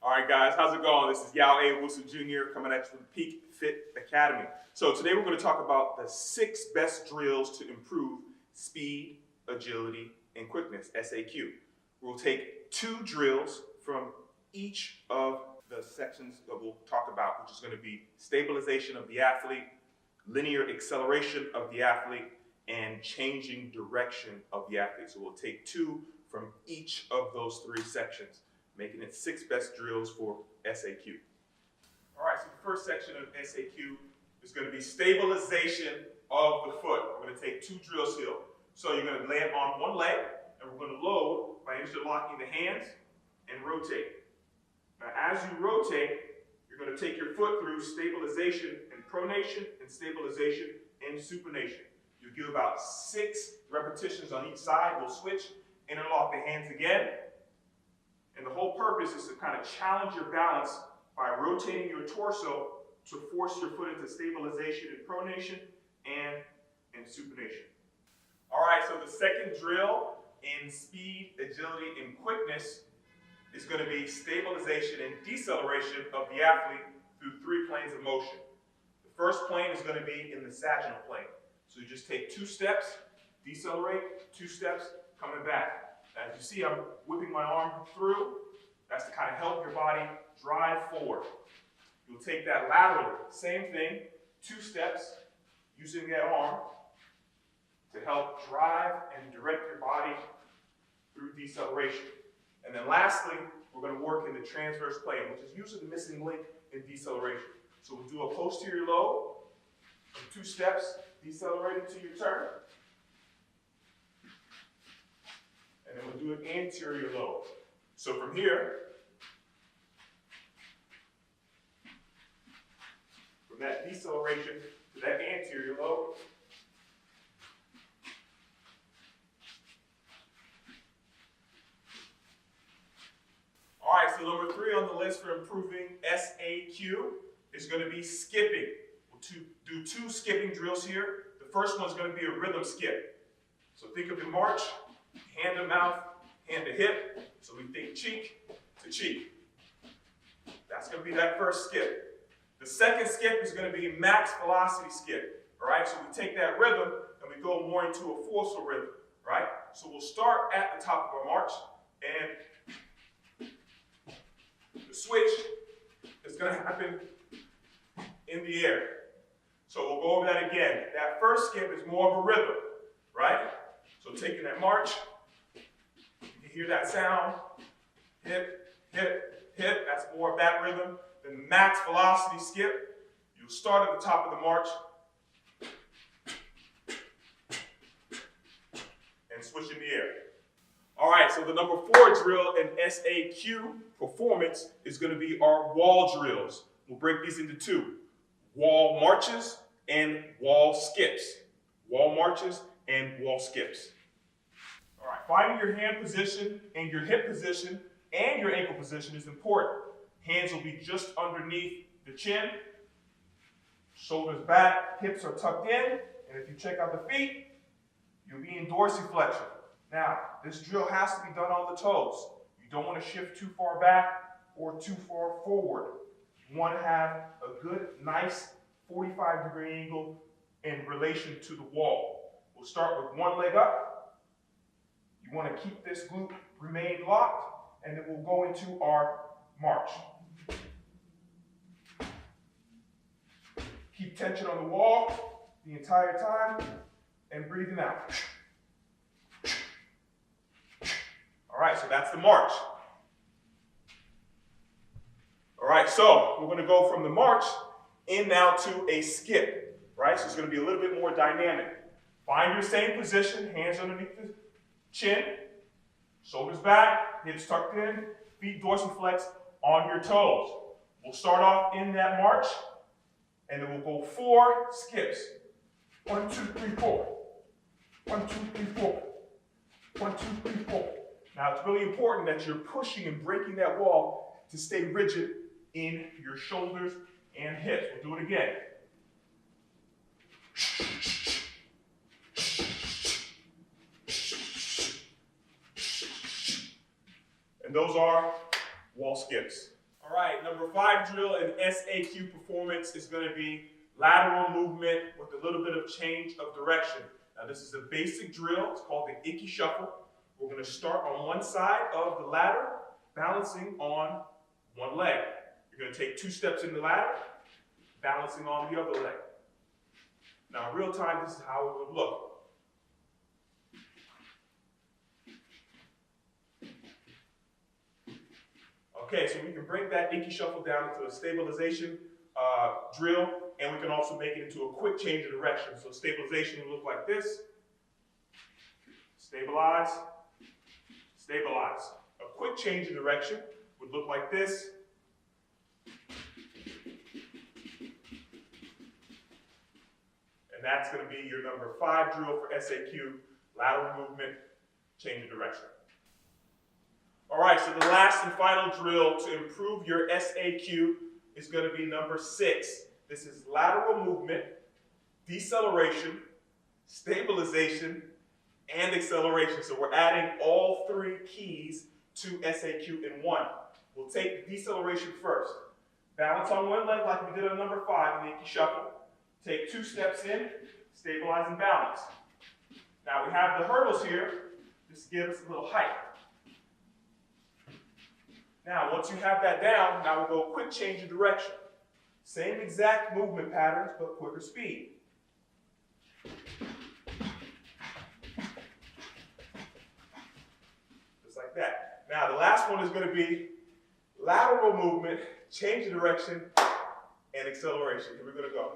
All right, guys, how's it going? This is Yao A. Wilson Jr. coming at you from Peak Fit Academy. So today we're going to talk about the 6 best drills to improve speed, agility, and quickness, SAQ. We'll take 2 drills from each of the sections that we'll talk about, which is going to be stabilization of the athlete, linear acceleration of the athlete, and changing direction of the athlete. So we'll take 2 from each of those 3 sections, making it 6 best drills for SAQ. All right, so the first section of SAQ is going to be stabilization of the foot. We're going to take 2 drills here. So you're going to land on one leg, and we're going to load by interlocking the hands and rotate. Now, as you rotate, you're going to take your foot through stabilization and pronation and stabilization and supination. You'll do about 6 repetitions on each side. We'll switch, interlock the hands again. And the whole purpose is to kind of challenge your balance by rotating your torso to force your foot into stabilization and pronation and supination. All right, so the second drill in speed, agility, and quickness is going to be stabilization and deceleration of the athlete through 3 planes of motion. The first plane is going to be in the sagittal plane. So you just take 2 steps, decelerate, 2 steps, coming back. As you see, I'm whipping my arm through. That's to kind of help your body drive forward. You'll take that laterally. Same thing, 2 steps, using that arm to help drive and direct your body through deceleration. And then lastly, we're going to work in the transverse plane, which is usually the missing link in deceleration. So we'll do a posterior load, 2 steps, decelerating to your turn. And then we'll do an anterior load. So from here, from that deceleration to that anterior load, all right, so number 3 on the list for improving SAQ is going to be skipping. We'll do 2 skipping drills here. The first one is going to be a rhythm skip. So think of your march, hand to mouth, hand to hip. So we think cheek to cheek. That's going to be that first skip. The second skip is going to be max velocity skip. All right, so we take that rhythm and we go more into a forceful rhythm. Right? So we'll start at the top of our march, and the switch is going to happen in the air. So we'll go over that again. That first skip is more of a rhythm, right? So taking that march, you hear that sound, hip, hip, hip, that's more of that rhythm. Then the max velocity skip, you'll start at the top of the march and switch in the air. All right, so the number 4 drill in SAQ performance is going to be our wall drills. We'll break these into 2. Wall marches and wall skips. Wall marches and wall skips. All right, finding your hand position and your hip position and your ankle position is important. Hands will be just underneath the chin. Shoulders back, hips are tucked in. And if you check out the feet, you'll be in dorsiflexion. Now, this drill has to be done on the toes. You don't want to shift too far back or too far forward. You want to have a good, nice 45-degree angle in relation to the wall. We'll start with one leg up. You want to keep this glute remain locked, and then we'll go into our march. Keep tension on the wall the entire time, and breathing out. All right, so that's the march. All right, so we're going to go from the march in now to a skip, right? So it's going to be a little bit more dynamic. Find your same position, hands underneath the chin, shoulders back, hips tucked in, feet dorsiflex on your toes. We'll start off in that march, and then we'll go 4 skips. 1, 2, 3, 4. 1, 2, 3, 4. 1, 2, 3, 4. Now, it's really important that you're pushing and breaking that wall to stay rigid in your shoulders and hips. We'll do it again. And those are wall skips. All right, number 5 drill in SAQ performance is going to be lateral movement with a little bit of change of direction. Now this is a basic drill. It's called the Icky Shuffle. We're going to start on one side of the ladder, balancing on one leg. You're going to take 2 steps in the ladder, balancing on the other leg. Now in real time, this is how it would look. Okay, so we can break that Icky Shuffle down into a stabilization drill, and we can also make it into a quick change of direction. So stabilization will look like this. Stabilize, stabilize. A quick change of direction would look like this. And that's going to be your number 5 drill for SAQ, lateral movement, change of direction. All right, so the last and final drill to improve your SAQ is going to be number 6. This is lateral movement, deceleration, stabilization, and acceleration. So we're adding all 3 keys to SAQ in one. We'll take the deceleration first. Balance on one leg like we did on number 5 in the Icky Shuffle. Take 2 steps in, stabilize and balance. Now we have the hurdles here, just to give us a little height. Now, once you have that down, now we'll go quick change of direction. Same exact movement patterns, but quicker speed. Just like that. Now, the last one is going to be lateral movement, change of direction, and acceleration. Here we're going to go.